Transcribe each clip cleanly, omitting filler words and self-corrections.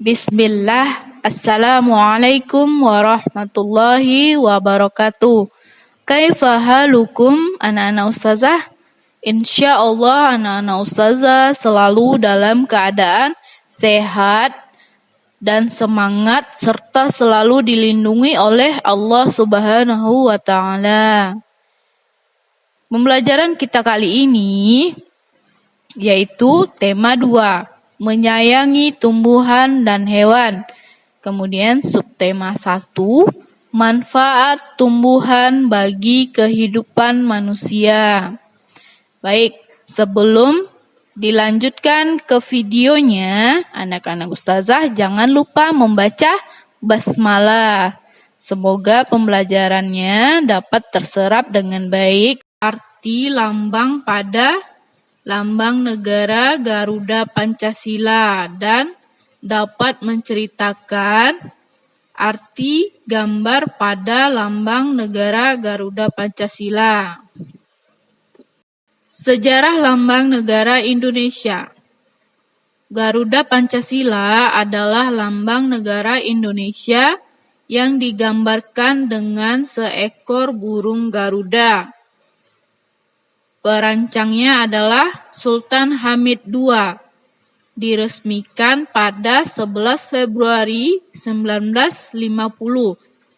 Bismillah. Assalamualaikum warahmatullahi wabarakatuh. Kaifa halukum anak-anak ustazah? Insyaallah anak-anak ustazah selalu dalam keadaan sehat dan semangat serta selalu dilindungi oleh Allah Subhanahu wa taala. Pembelajaran kita kali ini yaitu tema 2, menyayangi tumbuhan dan hewan. Kemudian subtema 1, manfaat tumbuhan bagi kehidupan manusia. Baik, sebelum dilanjutkan ke videonya, anak-anak ustazah jangan lupa membaca basmalah. Semoga pembelajarannya dapat terserap dengan baik. Arti lambang pada lambang negara Garuda Pancasila dan dapat menceritakan arti gambar pada lambang negara Garuda Pancasila. Sejarah lambang negara Indonesia. Garuda Pancasila adalah lambang negara Indonesia yang digambarkan dengan seekor burung Garuda. Perancangnya adalah Sultan Hamid II. Diresmikan pada 11 Februari 1950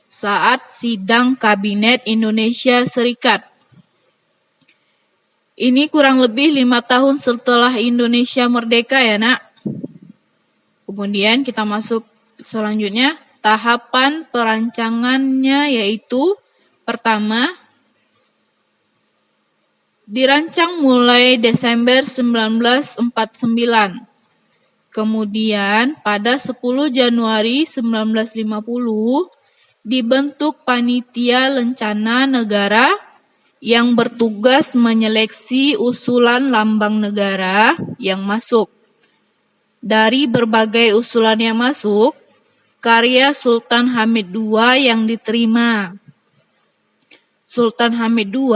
saat sidang Kabinet Indonesia Serikat. Ini kurang lebih 5 tahun setelah Indonesia merdeka ya nak. Kemudian kita masuk selanjutnya. Tahapan perancangannya yaitu pertama, dirancang mulai Desember 1949. Kemudian pada 10 Januari 1950 dibentuk Panitia Lencana Negara yang bertugas menyeleksi usulan lambang negara yang masuk. Dari berbagai usulan yang masuk, karya Sultan Hamid II yang diterima. Sultan Hamid II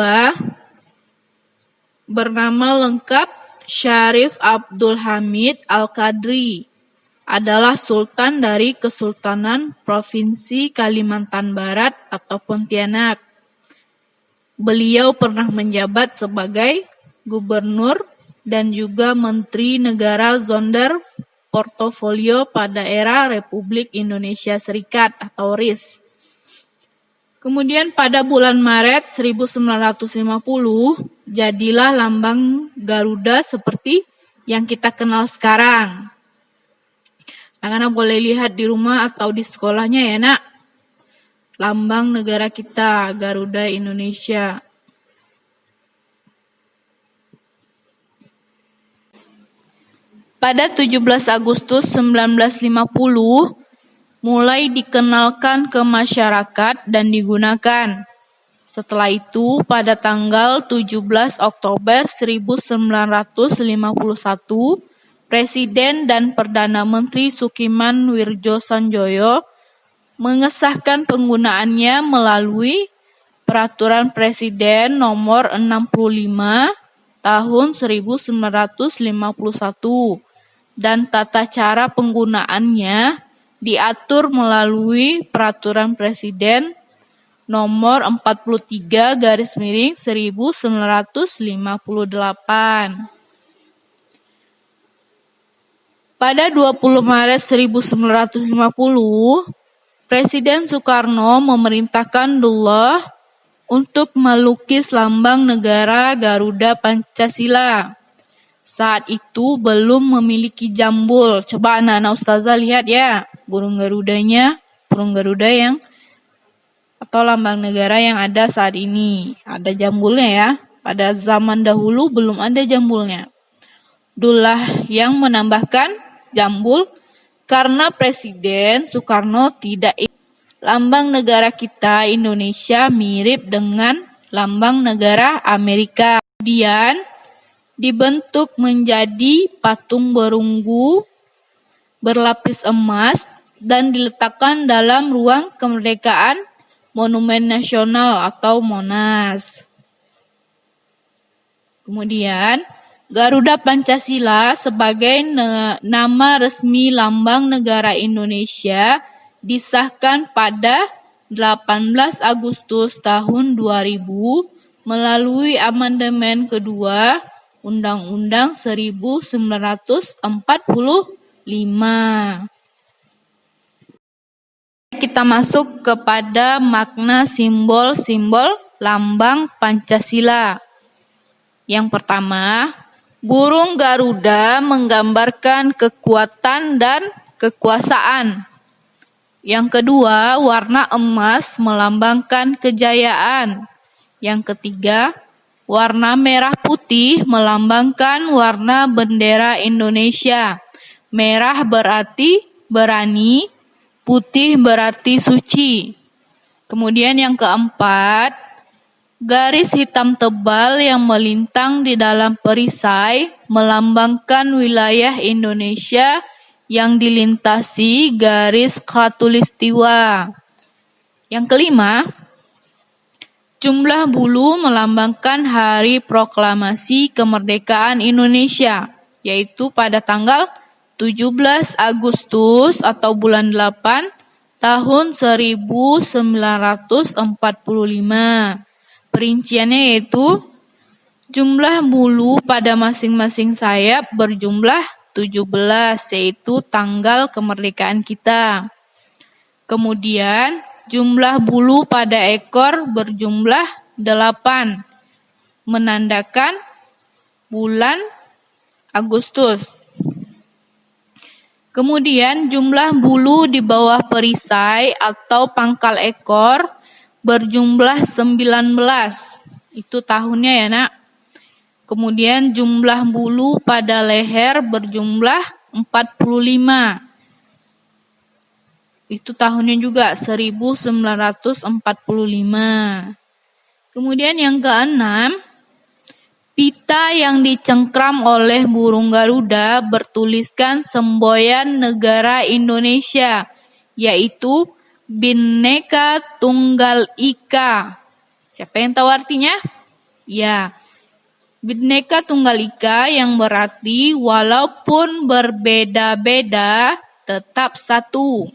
bernama lengkap Syarif Abdul Hamid Al-Qadri, adalah Sultan dari Kesultanan Provinsi Kalimantan Barat atau Pontianak. Beliau pernah menjabat sebagai gubernur dan juga Menteri Negara Zonder Portofolio pada era Republik Indonesia Serikat atau RIS. Kemudian pada bulan Maret 1950, jadilah lambang Garuda seperti yang kita kenal sekarang. Anak-anak boleh lihat di rumah atau di sekolahnya ya nak. Lambang negara kita, Garuda Indonesia. Pada 17 Agustus 1950, mulai dikenalkan ke masyarakat dan digunakan. Setelah itu, pada tanggal 17 Oktober 1951, Presiden dan Perdana Menteri Sukiman Wirjosanjoyo mengesahkan penggunaannya melalui Peraturan Presiden Nomor 65 Tahun 1951 dan tata cara penggunaannya diatur melalui Peraturan Presiden Nomor 43/1958. Pada 20 Maret 1950, Presiden Soekarno memerintahkan Dullah untuk melukis lambang negara Garuda Pancasila. Saat itu belum memiliki jambul. Coba anak-anak ustazah lihat ya, burung Garudanya, burung Garuda yang atau lambang negara yang ada saat ini. Ada jambulnya ya. Pada zaman dahulu belum ada jambulnya. Dullah yang menambahkan jambul karena Presiden Soekarno tidak ingin lambang negara kita Indonesia mirip dengan lambang negara Amerika. Kemudian dibentuk menjadi patung berunggu berlapis emas dan diletakkan dalam ruang kemerdekaan Monumen Nasional atau Monas. Kemudian Garuda Pancasila sebagai nama resmi lambang negara Indonesia disahkan pada 18 Agustus tahun 2000 melalui amandemen kedua Undang-Undang 1945. Kita masuk kepada makna simbol-simbol lambang Pancasila. Yang pertama, burung Garuda menggambarkan kekuatan dan kekuasaan. Yang kedua, warna emas melambangkan kejayaan. Yang ketiga, warna merah putih melambangkan warna bendera Indonesia. Merah berarti berani, putih berarti suci. Kemudian yang keempat, garis hitam tebal yang melintang di dalam perisai melambangkan wilayah Indonesia yang dilintasi garis khatulistiwa. Yang kelima, jumlah bulu melambangkan hari proklamasi kemerdekaan Indonesia, yaitu pada tanggal 17 Agustus atau bulan 8 tahun 1945. Perinciannya yaitu jumlah bulu pada masing-masing sayap berjumlah 17, yaitu tanggal kemerdekaan kita. Kemudian jumlah bulu pada ekor berjumlah 8, menandakan bulan Agustus. Kemudian jumlah bulu di bawah perisai atau pangkal ekor berjumlah 19. Itu tahunnya ya, Nak. Kemudian jumlah bulu pada leher berjumlah 45. Itu tahunnya juga 1945. Kemudian yang keenam, pita yang dicengkram oleh burung Garuda bertuliskan semboyan negara Indonesia, yaitu Bhinneka Tunggal Ika. Siapa yang tahu artinya? Ya, Bhinneka Tunggal Ika yang berarti walaupun berbeda-beda tetap satu.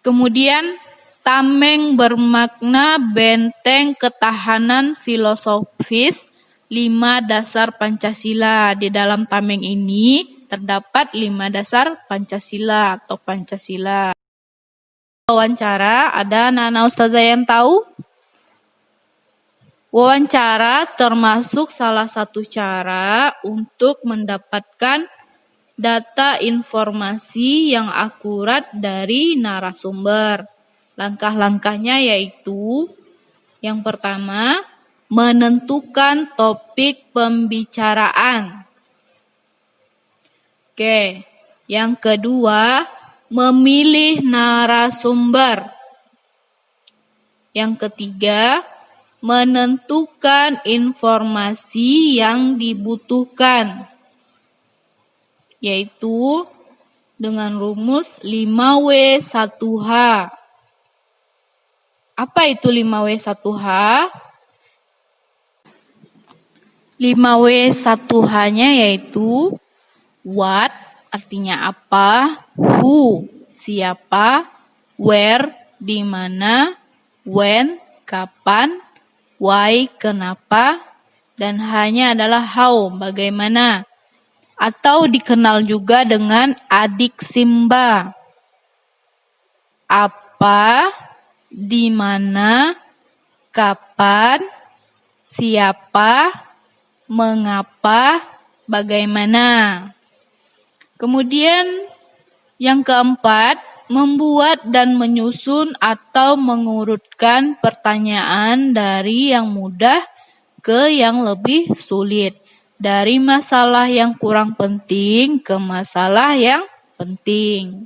Kemudian tameng bermakna benteng ketahanan filosofis 5 dasar Pancasila. Di dalam tameng ini terdapat 5 dasar Pancasila atau Pancasila. Wawancara, ada anak-anak ustazah yang tahu? Wawancara termasuk salah satu cara untuk mendapatkan data informasi yang akurat dari narasumber. Langkah-langkahnya yaitu, yang pertama, menentukan topik pembicaraan. Oke, yang kedua, memilih narasumber. Yang ketiga, menentukan informasi yang dibutuhkan, yaitu dengan rumus 5W1H. Apa itu 5W1H? 5W1H-nya yaitu what, artinya apa, who, siapa, where, di mana, when, kapan, why, kenapa, dan hanya adalah how, bagaimana. Atau dikenal juga dengan adik Simba. Apa, di mana, kapan, siapa, mengapa, bagaimana. Kemudian yang keempat, membuat dan menyusun atau mengurutkan pertanyaan dari yang mudah ke yang lebih sulit. Dari masalah yang kurang penting ke masalah yang penting.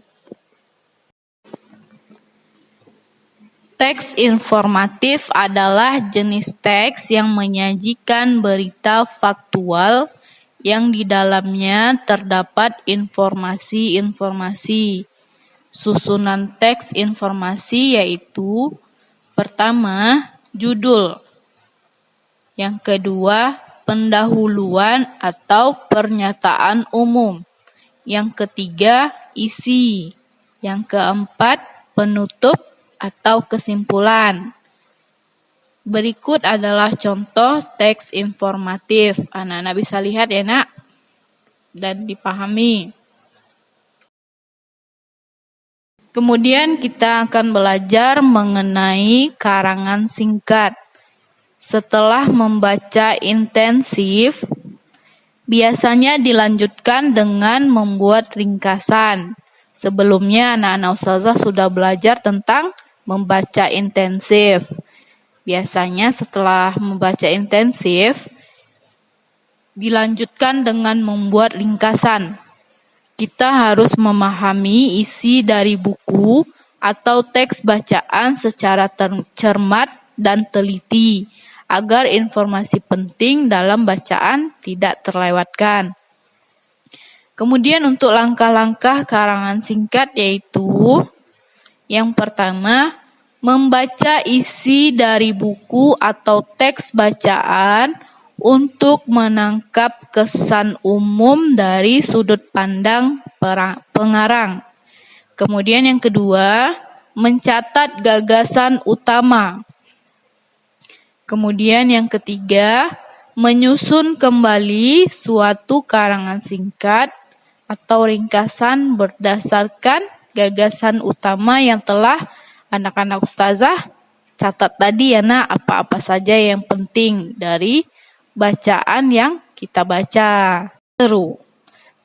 Teks informatif adalah jenis teks yang menyajikan berita faktual yang di dalamnya terdapat informasi-informasi. Susunan teks informasi yaitu pertama, judul. Yang kedua, pendahuluan atau pernyataan umum. Yang ketiga, isi. Yang keempat, penutup atau kesimpulan. Berikut adalah contoh teks informatif. Anak-anak bisa lihat ya nak, dan dipahami. Kemudian kita akan belajar mengenai karangan singkat. Setelah membaca intensif, biasanya dilanjutkan dengan membuat ringkasan. Sebelumnya anak-anak ustazah sudah belajar tentang membaca intensif. Biasanya setelah membaca intensif, dilanjutkan dengan membuat ringkasan. Kita harus memahami isi dari buku atau teks bacaan secara cermat dan teliti, agar informasi penting dalam bacaan tidak terlewatkan. Kemudian untuk langkah-langkah karangan singkat yaitu, yang pertama, membaca isi dari buku atau teks bacaan untuk menangkap kesan umum dari sudut pandang pengarang. Kemudian yang kedua, mencatat gagasan utama. Kemudian yang ketiga, menyusun kembali suatu karangan singkat atau ringkasan berdasarkan gagasan utama yang telah anak-anak ustazah catat tadi ya nak, apa-apa saja yang penting dari bacaan yang kita baca. Seru.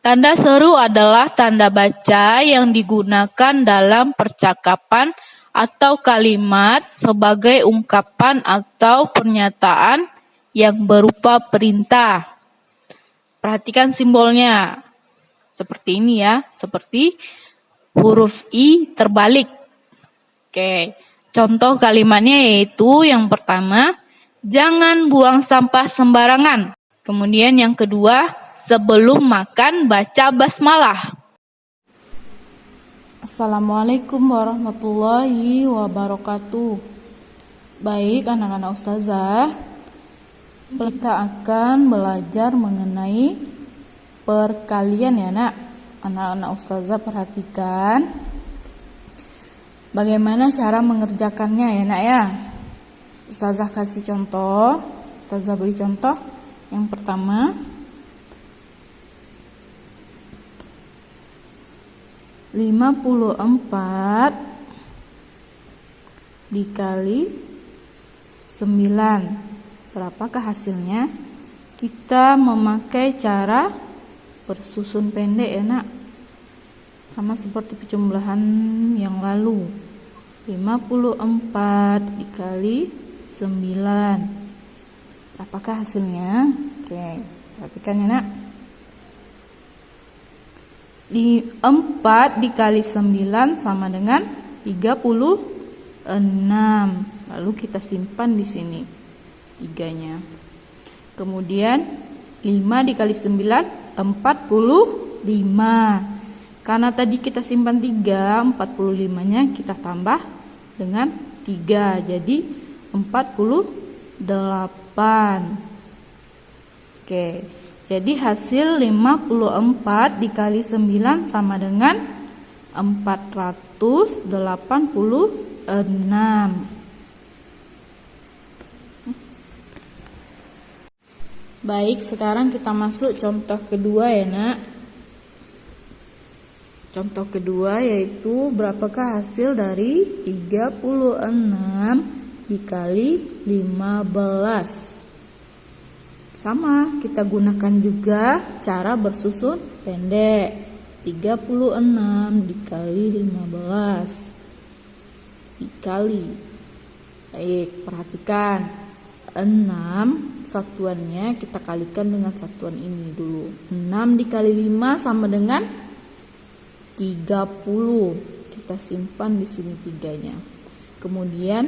Tanda seru adalah tanda baca yang digunakan dalam percakapan atau kalimat sebagai ungkapan atau pernyataan yang berupa perintah. Perhatikan simbolnya. Seperti ini ya, seperti huruf I terbalik. Oke, contoh kalimatnya yaitu yang pertama, jangan buang sampah sembarangan. Kemudian yang kedua, sebelum makan baca basmalah. Assalamualaikum warahmatullahi wabarakatuh. Baik anak-anak ustazah, kita akan belajar mengenai perkalian ya nak. Anak-anak ustazah perhatikan bagaimana cara mengerjakannya ya nak ya. Ustazah kasih contoh, ustazah beri contoh. Yang pertama, 54 dikali 9. Berapakah hasilnya? Kita memakai cara bersusun pendek ya nak, sama seperti penjumlahan yang lalu. 54 dikali 9. Berapakah hasilnya? Oke, perhatikan ya nak. 4 dikali 9 sama dengan 36. Lalu kita simpan di sini 3-nya. Kemudian 5 dikali 9 45. Karena tadi kita simpan 3, 45-nya kita tambah dengan 3, jadi 48. Oke, jadi hasil 54 dikali 9 sama dengan 486. Baik, sekarang kita masuk contoh kedua ya nak. Contoh kedua yaitu berapakah hasil dari 36 dikali 15. Sama, kita gunakan juga cara bersusun pendek. 36 dikali 15 dikali. Baik, perhatikan. 6 satuannya kita kalikan dengan satuan ini dulu. 6 dikali 5 sama dengan 30. Kita simpan di sini 3-nya. Kemudian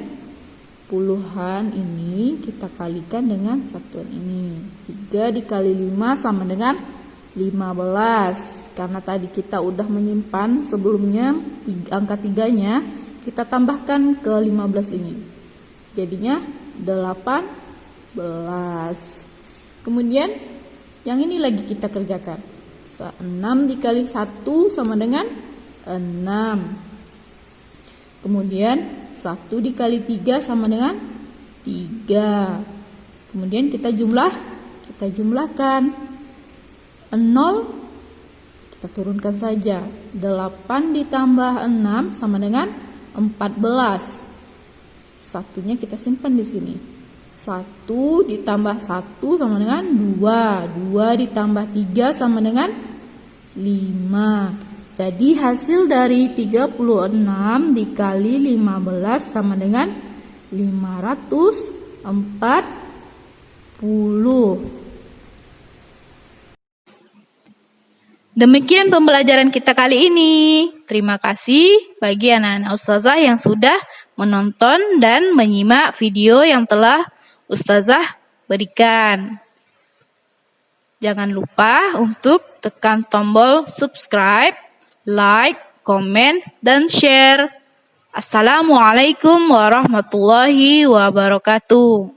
puluhan ini kita kalikan dengan satuan ini. 3 dikali 5 sama dengan 15. Karena tadi kita udah menyimpan sebelumnya angka 3-nya, kita tambahkan ke 15 ini. Jadinya 18. Kemudian yang ini lagi kita kerjakan. 6 dikali 1 sama dengan 6. Kemudian 1 dikali 3 sama dengan 3. Kemudian kita jumlahkan. 0 kita turunkan saja. 8 ditambah 6 sama dengan 14. Satunya kita simpan di sini. 1 ditambah 1 sama dengan 2. 2 ditambah 3 sama dengan 5. Jadi hasil dari 36 dikali 15 sama dengan 540. Demikian pembelajaran kita kali ini. Terima kasih bagi anak-anak Ustazah yang sudah menonton dan menyimak video yang telah Ustazah berikan. Jangan lupa untuk tekan tombol subscribe, like, komen, dan share. Assalamualaikum warahmatullahi wabarakatuh.